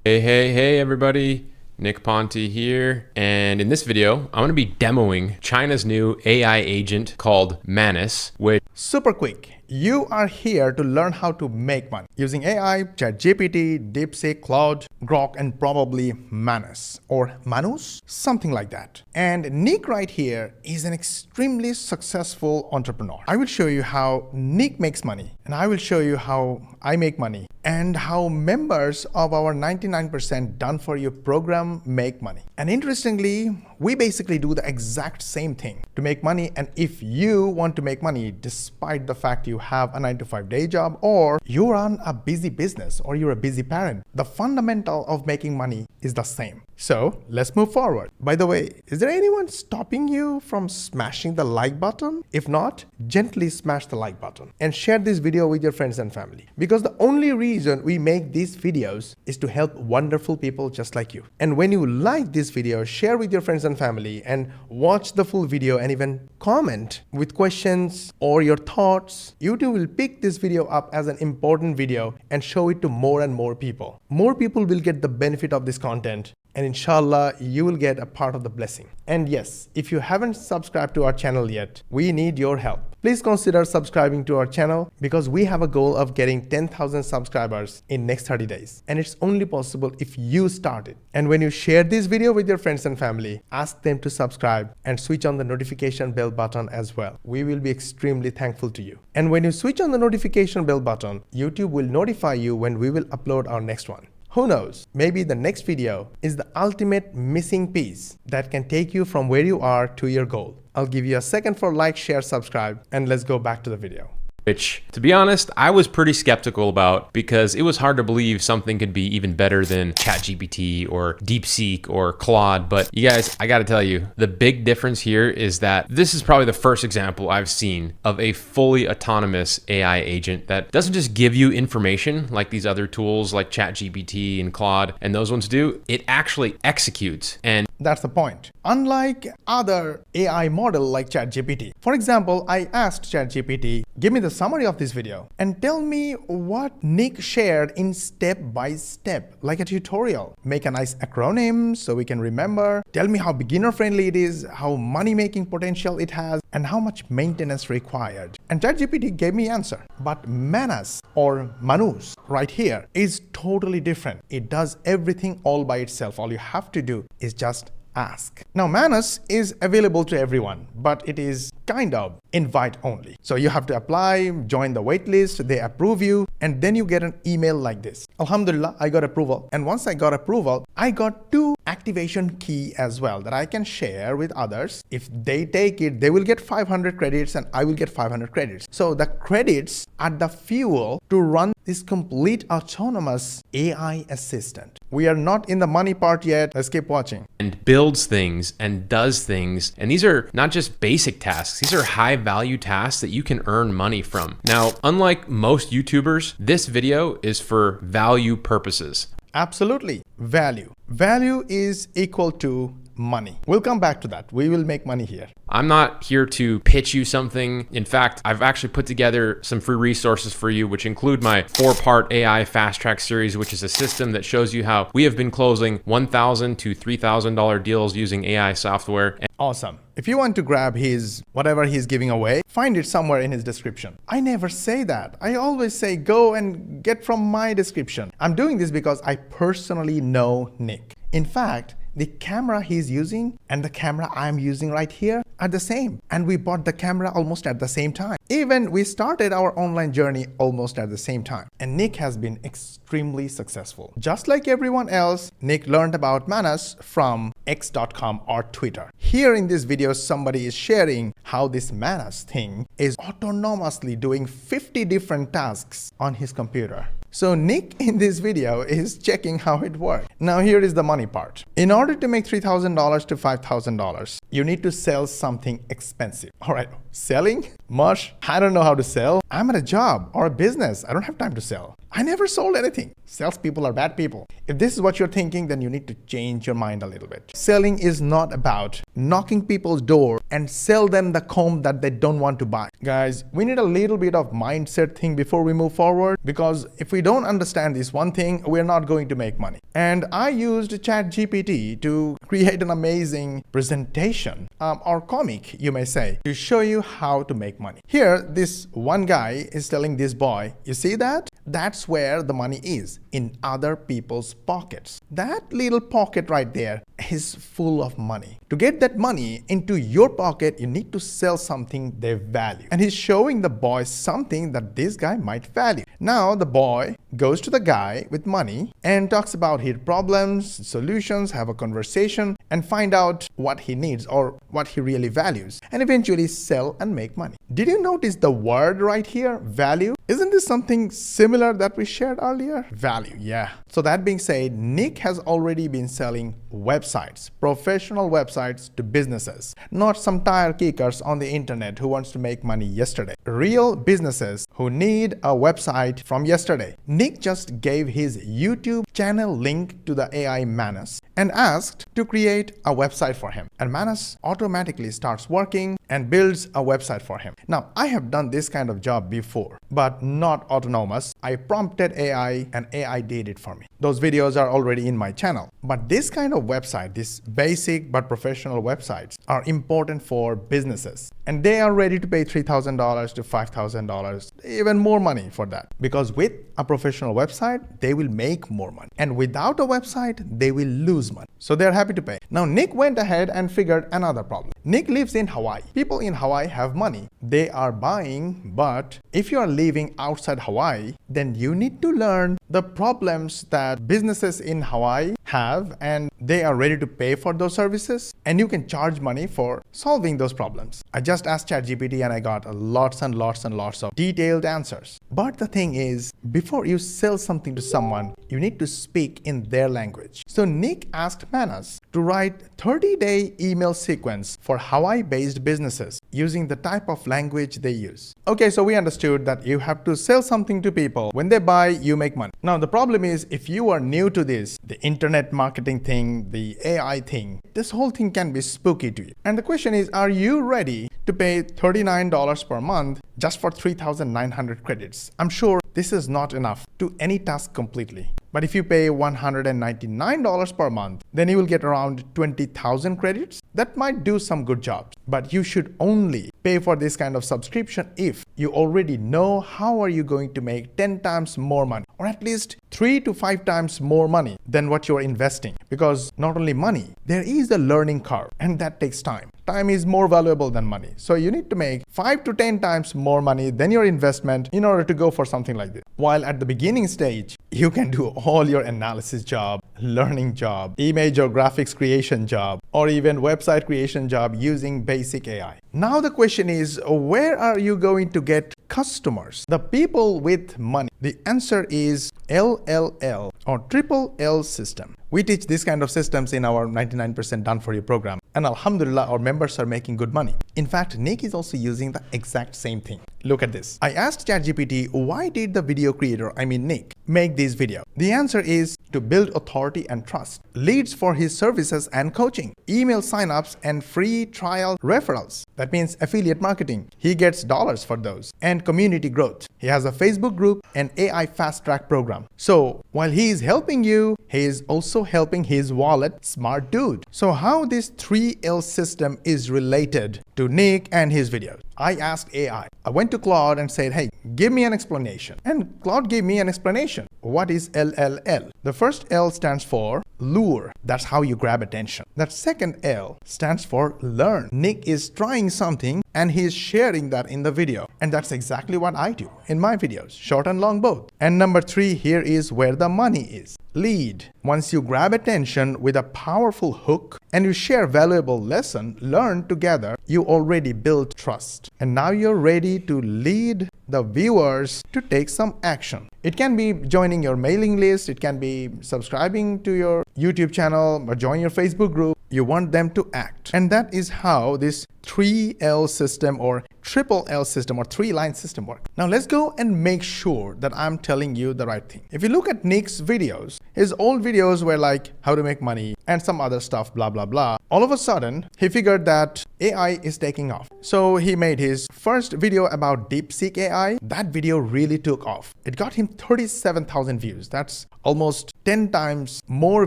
Hey everybody, Nick Ponte here, and in this video, I'm going to be demoing China's new AI agent called Manus, which Super quick. You are here to learn how to make money using AI, ChatGPT, DeepSeek, Claude, Grok, and probably Manus or Manus, something like that. And Nick right here is an extremely successful entrepreneur. I will show you how Nick makes money, and I will show you how I make money, and how members of our 99% done for you program make money. And interestingly, we basically do the exact same thing to make money. And if you want to make money despite the fact you have a 9-to-5 day job, or you run a busy business, or you're a busy parent, the fundamental of making money is the same. So let's move forward. By the way, is there anyone stopping you from smashing the like button? If not, gently smash the like button and share this video with your friends and family, because the only reason we make these videos is to help wonderful people just like you. And when you like this video, share with your friends and family and watch the full video and even comment with questions or your thoughts. YouTube will pick this video up as an important video and show it to more and more people. More people will get the benefit of this content, and inshallah, you will get a part of the blessing. And yes, if you haven't subscribed to our channel yet, we need your help. Please consider subscribing to our channel, because we have a goal of getting 10,000 subscribers in next 30 days. And it's only possible if you start it. And when you share this video with your friends and family, ask them to subscribe and switch on the notification bell button as well. We will be extremely thankful to you. And when you switch on the notification bell button, YouTube will notify you when we will upload our next one. Who knows, maybe the next video is the ultimate missing piece that can take you from where you are to your goal. I'll give you a second for like, share, subscribe, and let's go back to the video. Which, to be honest, I was pretty skeptical about, because it was hard to believe something could be even better than ChatGPT or DeepSeek or Claude. But you guys, I gotta tell you, the big difference here is that this is probably the first example I've seen of a fully autonomous AI agent that doesn't just give you information like these other tools like ChatGPT and Claude and those ones do. It actually executes. And that's the point. Unlike other AI model like ChatGPT. For example, I asked ChatGPT, give me the summary of this video and tell me what Nick shared in step by step, like a tutorial. Make a nice acronym so we can remember. Tell me how beginner friendly it is, how money making potential it has, and how much maintenance required. And ChatGPT gave me answer. But Manus or Manus right here is totally different. It does everything all by itself. All you have to do is just ask. Now, Manus is available to everyone, but it is kind of invite only. So you have to apply, join the waitlist, they approve you, and then you get an email like this. Alhamdulillah, I got approval. And once I got approval, I got 2 activation key as well that I can share with others. If they take it, they will get 500 credits and I will get 500 credits. So the credits are the fuel to run this complete autonomous AI assistant. We are not in the money part yet. Let's keep watching. And builds things and does things. And these are not just basic tasks. These are high value tasks that you can earn money from. Now, unlike most YouTubers, this video is for value purposes. Absolutely. Value. Value is equal to money. We'll come back to that. We will make money here. I'm not here to pitch you something. In fact, I've actually put together some free resources for you, which include my 4-part AI fast track series, which is a system that shows you how we have been closing $1,000 to $3,000 deals using AI software. Awesome. If you want to grab his whatever he's giving away, find it somewhere in his description. I never say that. I always say go and get from my description. I'm doing this because I personally know Nick. In fact, the camera he's using and the camera I'm using right here are the same. And we bought the camera almost at the same time. Even we started our online journey almost at the same time. And Nick has been extremely successful. Just like everyone else, Nick learned about Manus from x.com or Twitter. Here in this video, somebody is sharing how this Manus thing is autonomously doing 50 different tasks on his computer. So Nick in this video is checking how it works. Now here is the money part. In order to make $3,000 to $5,000, you need to sell something expensive. All right, selling? Mosh, I don't know how to sell. I'm at a job or a business. I don't have time to sell. I never sold anything. Salespeople are bad people. If this is what you're thinking, then you need to change your mind a little bit. Selling is not about knocking people's door and sell them the comb that they don't want to buy. Guys, we need a little bit of mindset thing before we move forward, because if we don't understand this one thing, we're not going to make money. And I used ChatGPT to create an amazing presentation, or comic, you may say, to show you how to make money. Here, this one guy is telling this boy, you see that? That's where the money is, in other people's pockets. That little pocket right there is full of money. To get that money into your pocket, you need to sell something they value. And he's showing the boy something that this guy might value. Now the boy goes to the guy with money and talks about his problems, solutions, have a conversation, and find out what he needs or what he really values, and eventually sell and make money. Did you notice the word right here, value? Isn't this something similar that we shared earlier? Value, yeah. So that being said, Nick has already been selling websites, professional websites to businesses, not some tire kickers on the internet who wants to make money yesterday. Real businesses who need a website from yesterday. Nick just gave his YouTube channel link to the AI Manus and asked to create a website for him. And Manus automatically starts working and builds a website for him. Now, I have done this kind of job before, but not autonomous. I prompted AI and AI did it for me. Those videos are already in my channel. But this kind of website, these basic but professional websites, are important for businesses. And they are ready to pay $3,000 to $5,000, even more money for that. Because with a professional website, they will make more money. And without a website, they will lose money. So they're happy to pay. Now, Nick went ahead and figured another problem. Nick lives in Hawaii. People in Hawaii have money. They are buying, but if you are living outside Hawaii, then you need to learn the problems that businesses in Hawaii have, and they are ready to pay for those services, and you can charge money for solving those problems. I just asked ChatGPT and I got lots and lots and lots of detailed answers. But the thing is, before you sell something to someone, you need to speak in their language. So Nick asked Manus to write 30-day email sequence for Hawaii-based businesses using the type of language they use. Okay, so we understood that you have to sell something to people. When they buy, you make money. Now, the problem is, if you are new to this, the internet marketing thing, the AI thing, this whole thing can be spooky to you. And the question is, are you ready to pay $39 per month just for 3,900 credits? I'm sure this is not enough to any task completely. But if you pay $199 per month, then you will get around 20,000 credits. That might do some good jobs. But you should only pay for this kind of subscription if you already know how are you going to make 10 times more money, or at least 3 to 5 times more money than what you're investing. Because not only money, there is a learning curve, and that takes time. Time is more valuable than money. So you need to make 5 to 10 times more money than your investment in order to go for something like this. While at the beginning stage, you can do all your analysis job, learning job, image or graphics creation job, or even website creation job using basic AI. Now the question is, where are you going to get customers? The people with money. The answer is LLL, or Triple L system. We teach this kind of systems in our 99% Done For You program. And Alhamdulillah, our members are making good money. In fact, Nick is also using the exact same thing. Look at this. I asked ChatGPT, why did the video creator, Nick, make this video? The answer is to build authority and trust, leads for his services and coaching, email signups and free trial referrals. That means affiliate marketing. He gets dollars for those. And community growth. He has a Facebook group and AI fast track program. So while he is helping you, he is also helping his wallet, smart dude. So how this 3L system is related to Nick and his videos? I asked AI. I went to Claude and said, hey, give me an explanation. And Claude gave me an explanation. What is LLL? The first L stands for lure. That's how you grab attention. That second L stands for learn. Nick is trying something and he is sharing that in the video. And that's exactly what I do in my videos, short and long both. And number 3 here is where the money is. Lead. Once you grab attention with a powerful hook and you share valuable lesson learned together, you already built trust. And now you're ready to lead the viewers to take some action. It can be joining your mailing list, it can be subscribing to your YouTube channel or join your Facebook group. You want them to act. And that is how this 3L system or triple L system or 3-line system work. Now let's go and make sure that I'm telling you the right thing. If you look at Nick's videos, his old videos were like how to make money and some other stuff, blah, blah, blah. All of a sudden, he figured that AI is taking off. So he made his first video about DeepSeek AI. That video really took off. It got him 37,000 views. That's almost 10 times more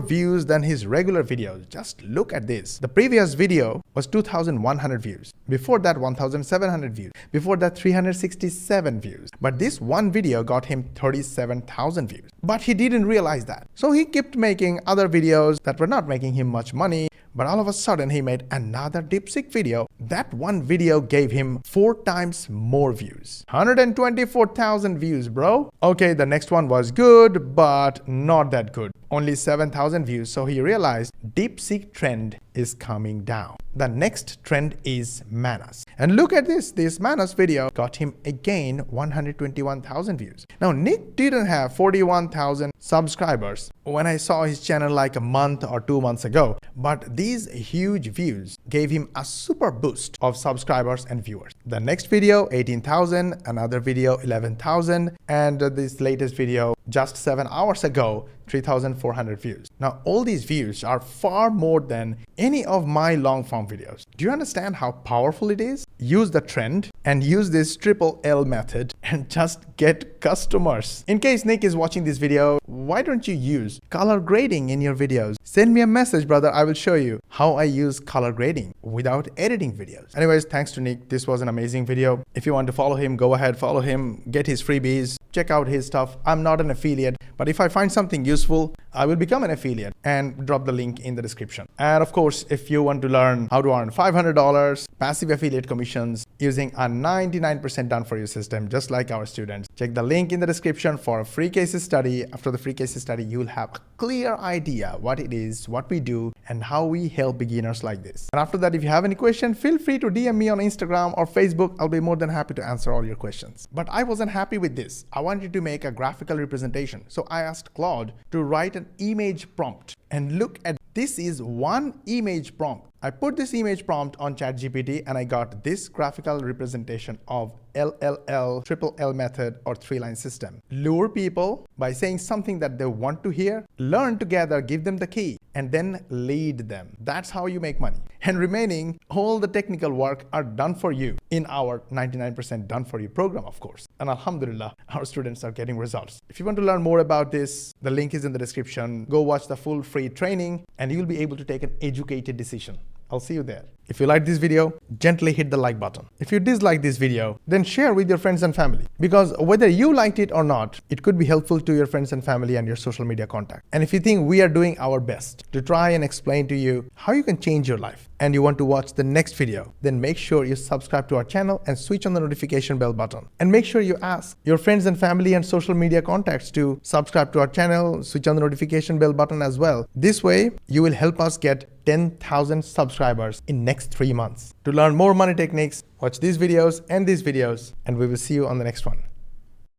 views than his regular videos. Just look at this. The previous video was 2,100 views. Before that, 1,700 views. Before that, 367 views. But this one video got him 37,000 views. But he didn't realize that. So he kept making other videos that were not making him much money. But all of a sudden, he made another DeepSeek video. That one video gave him 4 times more views. 124,000 views, bro. Okay, the next one was good, but not that good. Only 7,000 views. So he realized DeepSeek trend is coming down. The next trend is Manus. And look at this. This Manus video got him again 121,000 views. Now, Nick didn't have 41,000 subscribers when I saw his channel like a month or 2 months ago. But these huge views gave him a super boost of subscribers and viewers. The next video, 18,000, another video, 11,000, and this latest video just 7 hours ago, 3,400 views. Now, all these views are far more than any of my long form videos. Do you understand how powerful it is? Use the trend and use this triple L method and just get customers. In case Nick is watching this video, why don't you use color grading in your videos? Send me a message, brother. I will show you how I use color grading without editing videos. Anyways, thanks to Nick. This was an amazing video. If you want to follow him, go ahead, follow him, get his freebies, check out his stuff. I'm not an affiliate, but if I find something useful, I will become an affiliate and drop the link in the description. And of course, if you want to learn how to earn $500 passive affiliate commissions using a 99% done for you system, just like our students, check the link in the description for a free case study. After the free case study, you'll have a clear idea what it is, what we do, and how we help beginners like this. And after that, if you have any question, feel free to DM me on Instagram or Facebook. I'll be more than happy to answer all your questions. But I wasn't happy with this. I wanted to make a graphical representation. So I asked Claude to write an image prompt. And look at this is one image prompt. I put this image prompt on ChatGPT and I got this graphical representation of LLL, triple L method or 3-line system. Lure people by saying something that they want to hear, learn together, give them the key, and then lead them. That's how you make money. And remaining, all the technical work are done for you in our 99% done for you program, of course. And alhamdulillah, our students are getting results. If you want to learn more about this, the link is in the description. Go watch the full free training and you'll be able to take an educated decision. I'll see you there. If you like this video, gently hit the like button. If you dislike this video, then share with your friends and family. Because whether you liked it or not, it could be helpful to your friends and family and your social media contact. And if you think we are doing our best to try and explain to you how you can change your life and you want to watch the next video, then make sure you subscribe to our channel and switch on the notification bell button. And make sure you ask your friends and family and social media contacts to subscribe to our channel, switch on the notification bell button as well. This way, you will help us get 10,000 subscribers in next 3 months. To learn more money techniques, watch these videos, and we will see you on the next one.